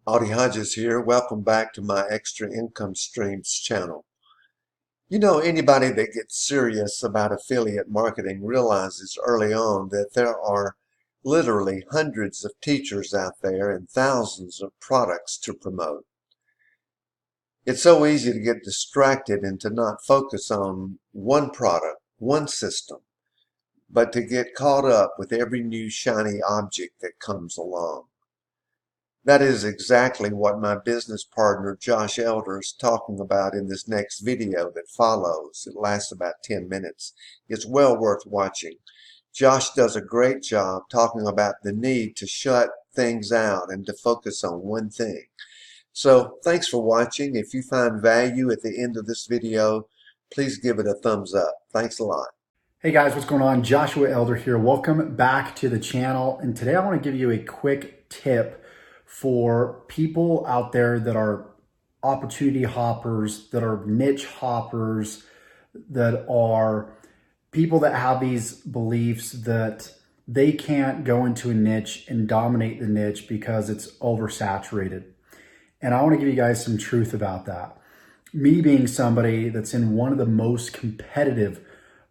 Audie Hodges here. Welcome back to my Extra Income Streams channel. You know, anybody that gets serious about affiliate marketing realizes early on that there are literally hundreds of teachers out there and thousands of products to promote. It's so easy to get distracted and to not focus on one product, one system, but to get caught up with every new shiny object that comes along. That is exactly what my business partner Josh Elder is talking about in this next video that follows. It lasts about 10 minutes. It's well worth watching. Josh does a great job talking about the need to shut things out and to focus on one thing. So thanks for watching. If you find value at the end of this video, please give it a thumbs up. Thanks a lot. Hey guys, what's going on? Joshua Elder here. Welcome back to the channel. And today I want to give you a quick tip for people out there that are opportunity hoppers, that are niche hoppers, that are people that have these beliefs that they can't go into a niche and dominate the niche because it's oversaturated. And I want to give you guys some truth about that. Me being somebody that's in one of the most competitive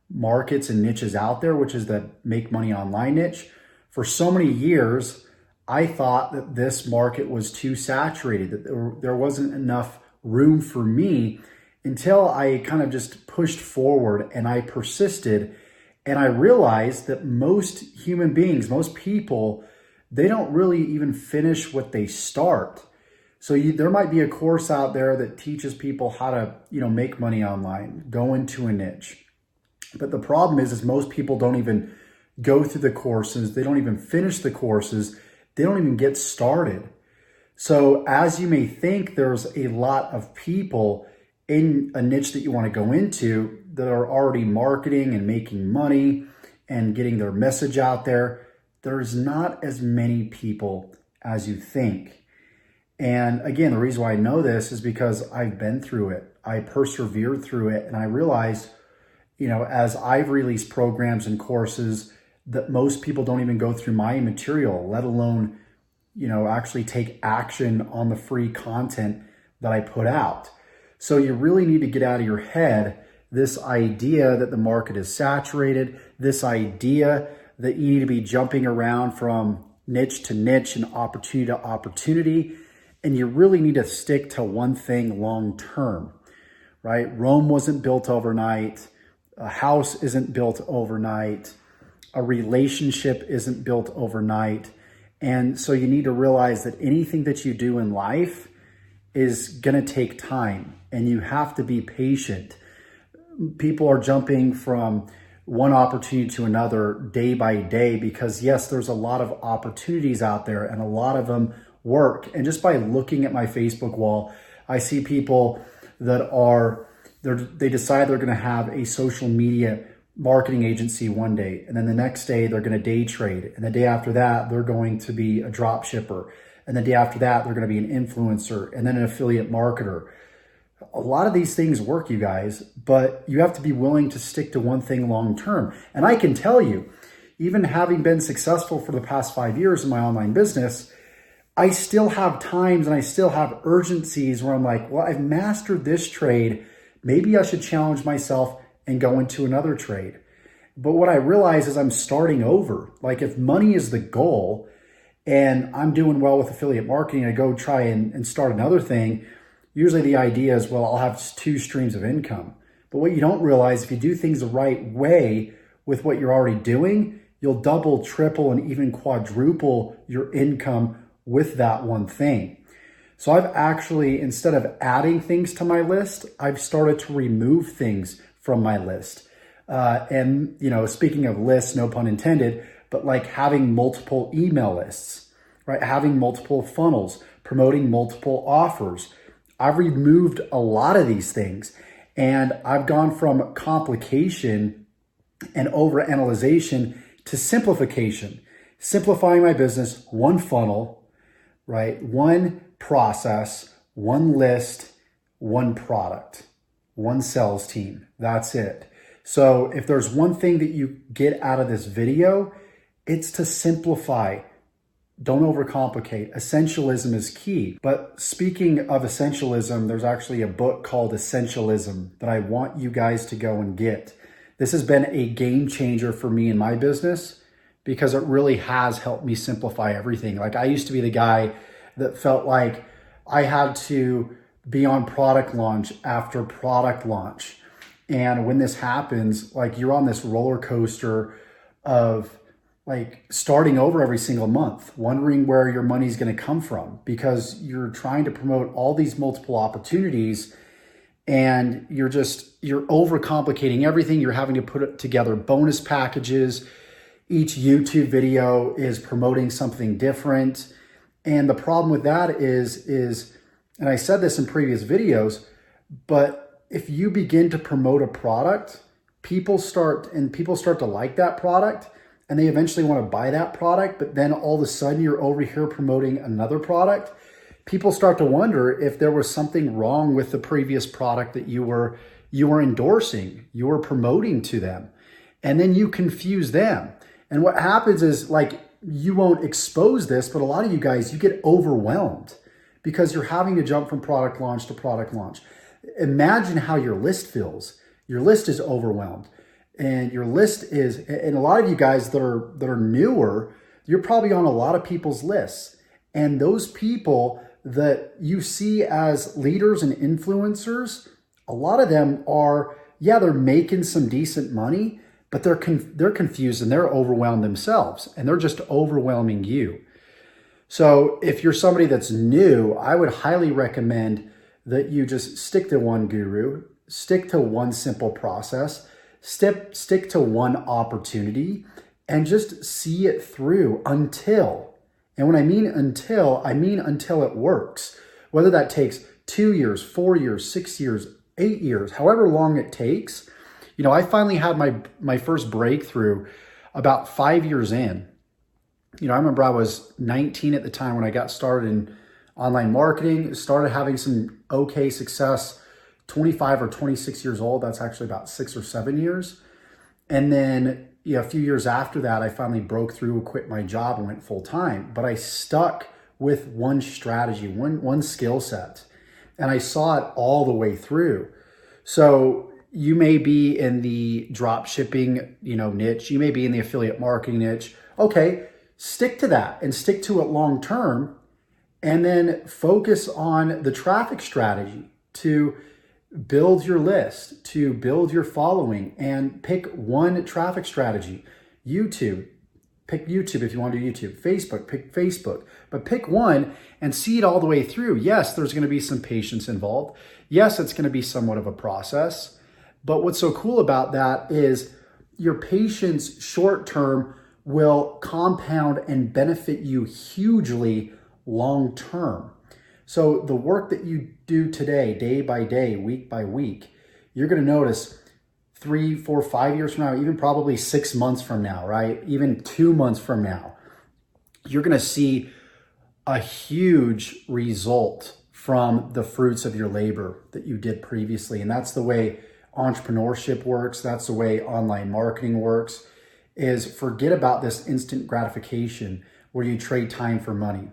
markets and niches out there, which is the make money online niche, for so many years, I thought that this market was too saturated, that there wasn't enough room for me until I kind of just pushed forward and I persisted. And I realized that most human beings, most people, they don't really even finish what they start. So there might be a course out there that teaches people how to, make money online, go into a niche. But the problem is most people don't even go through the courses. They don't even finish the courses. They don't even get started. So as you may think, there's a lot of people in a niche that you want to go into that are already marketing and making money and getting their message out there. There's not as many people as you think. And again, the reason why I know this is because I've been through it. I persevered through it, and I realized, as I've released programs and courses, that most people don't even go through my material, let alone, actually take action on the free content that I put out. So you really need to get out of your head this idea that the market is saturated, this idea that you need to be jumping around from niche to niche and opportunity to opportunity. And you really need to stick to one thing long term, right? Rome wasn't built overnight. A house isn't built overnight. A relationship isn't built overnight. And so you need to realize that anything that you do in life is going to take time, and you have to be patient. People are jumping from one opportunity to another day by day because, yes, there's a lot of opportunities out there and a lot of them work. And just by looking at my Facebook wall, I see people that they decide they're going to have a social media marketing agency one day, and then the next day they're going to day trade, and the day after that they're going to be a drop shipper, and the day after that they're going to be an influencer and then an affiliate marketer. A lot of these things work, you guys, but you have to be willing to stick to one thing long term. And I can tell you, even having been successful for the past 5 years in my online business, I still have times and I still have urgencies where I'm like, well, I've mastered this trade. Maybe I should challenge myself and go into another trade. But what I realize is I'm starting over. Like, if money is the goal and I'm doing well with affiliate marketing, I go try and start another thing. Usually the idea is, well, I'll have 2 streams of income. But what you don't realize, if you do things the right way with what you're already doing, you'll double, triple, and even quadruple your income with that one thing. So I've actually, instead of adding things to my list, I've started to remove things from my list. And, speaking of lists, no pun intended, but like having multiple email lists, right? Having multiple funnels, promoting multiple offers. I've removed a lot of these things, and I've gone from complication and overanalyzation to simplification, simplifying my business, one funnel, right? One process, one list, one product, one sales team. That's it. So if there's one thing that you get out of this video, it's to simplify. Don't overcomplicate. Essentialism is key. But speaking of essentialism, there's actually a book called Essentialism that I want you guys to go and get. This has been a game changer for me in my business because it really has helped me simplify everything. Like, I used to be the guy that felt like I had to be on product launch after product launch. And when this happens, like, you're on this roller coaster of like starting over every single month, wondering where your money's going to come from because you're trying to promote all these multiple opportunities and you're overcomplicating everything. You're having to put together bonus packages. Each YouTube video is promoting something different. And the problem with that is, and I said this in previous videos, but if you begin to promote a product, people start to like that product and they eventually want to buy that product, but then all of a sudden you're over here promoting another product. People start to wonder if there was something wrong with the previous product that you were endorsing, you were promoting to them. And then you confuse them. And what happens is, like, you won't expose this, but a lot of you guys, you get overwhelmed because you're having to jump from product launch to product launch. Imagine how your list feels. Your list is overwhelmed. And your list is, and a lot of you guys that are newer, you're probably on a lot of people's lists. And those people that you see as leaders and influencers, a lot of them are, yeah, they're making some decent money, but they're confused and they're overwhelmed themselves and they're just overwhelming you. So if you're somebody that's new, I would highly recommend that you just stick to one guru, stick to one simple process, stick to one opportunity, and just see it through until, and when I mean until it works. Whether that takes 2 years, 4 years, 6 years, 8 years, however long it takes. You know, I finally had my first breakthrough about 5 years in. You know, I remember I was 19 at the time when I got started in online marketing, started having some okay success. 25 or 26 years old, that's actually about 6 or 7 years. And then, you know, a few years after that, I finally broke through, quit my job and went full time. But I stuck with one strategy, one skill set, and I saw it all the way through. So you may be in the drop shipping, niche. You may be in the affiliate marketing niche. Okay, stick to that and stick to it long term, and then focus on the traffic strategy to build your list, to build your following, and pick one traffic strategy. YouTube, pick YouTube if you want to do YouTube. Facebook, pick Facebook. But pick one and see it all the way through. Yes, there's going to be some patience involved. Yes, it's going to be somewhat of a process. But what's so cool about that is your patience short term will compound and benefit you hugely long term. So the work that you do today, day by day, week by week, you're going to notice 3, 4, 5 years from now, even probably 6 months from now, right? Even 2 months from now, you're going to see a huge result from the fruits of your labor that you did previously. And that's the way entrepreneurship works. That's the way online marketing works, is forget about this instant gratification where you trade time for money.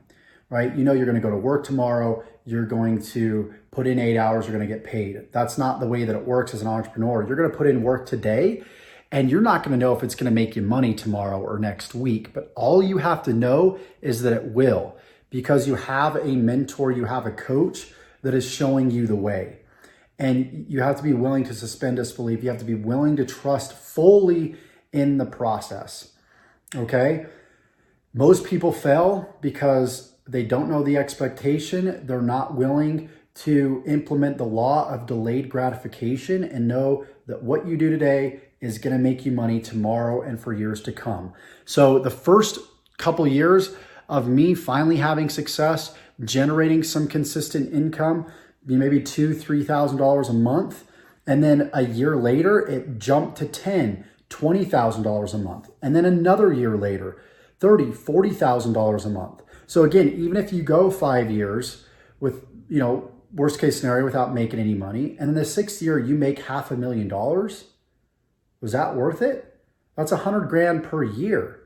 Right? You know you're going to go to work tomorrow. You're going to put in 8 hours. You're going to get paid. That's not the way that it works as an entrepreneur. You're going to put in work today, and you're not going to know if it's going to make you money tomorrow or next week. But all you have to know is that it will, because you have a mentor, you have a coach that is showing you the way. And you have to be willing to suspend disbelief. You have to be willing to trust fully in the process. Okay? Most people fail because they don't know the expectation. They're not willing to implement the law of delayed gratification and know that what you do today is going to make you money tomorrow and for years to come. So the first couple years of me finally having success, generating some consistent income, maybe $2,000, $3,000 a month. And then a year later, it jumped to $10,000, $20,000 a month. And then another year later, $30,000, $40,000 a month. So again, even if you go 5 years with, worst case scenario without making any money, and in the 6th year you make $500,000, was that worth it? That's $100,000 per year.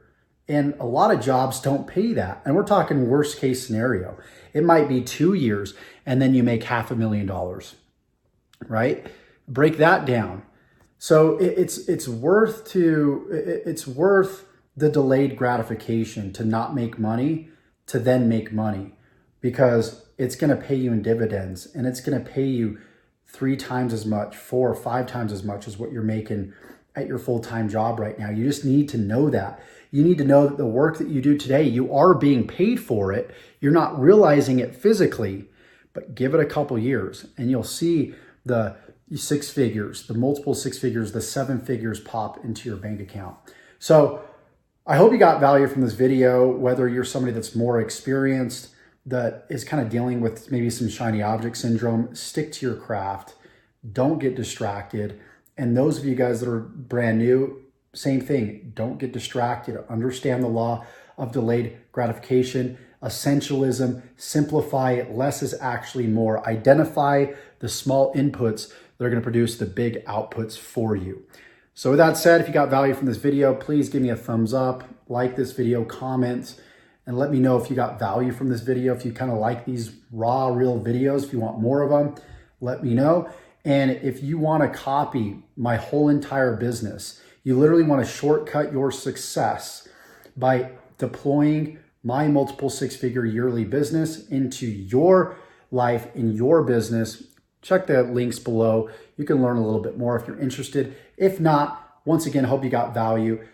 And a lot of jobs don't pay that. And we're talking worst case scenario. It might be 2 years and then you make $500,000, right? Break that down. So it's worth the delayed gratification to not make money to then make money, because it's going to pay you in dividends, and it's going to pay you 3 times as much, 4 or 5 times as much as what you're making at your full-time job right now. You just need to know that. You need to know that the work that you do today, you are being paid for it. You're not realizing it physically, but give it a couple years and you'll see the 6 figures, the multiple 6 figures, the 7 figures pop into your bank account. So I hope you got value from this video, whether you're somebody that's more experienced, that is kind of dealing with maybe some shiny object syndrome. Stick to your craft. Don't get distracted. And those of you guys that are brand new, same thing. Don't get distracted. Understand the law of delayed gratification, essentialism, simplify. Less is actually more. Identify the small inputs that are going to produce the big outputs for you. So with that said, if you got value from this video, please give me a thumbs up, like this video, comment, and let me know if you got value from this video. If you kind of like these raw, real videos, if you want more of them, let me know. And if you want to copy my whole entire business, you literally want to shortcut your success by deploying my multiple 6-figure yearly business into your life, in your business, check the links below. You can learn a little bit more if you're interested. If not, once again, hope you got value.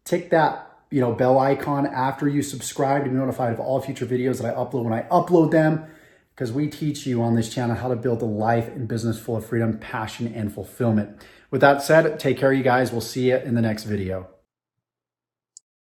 Tick that bell icon after you subscribe to be notified of all future videos that I upload when I upload them, because we teach you on this channel how to build a life and business full of freedom, passion, and fulfillment. With that said, take care, you guys. We'll see you in the next video.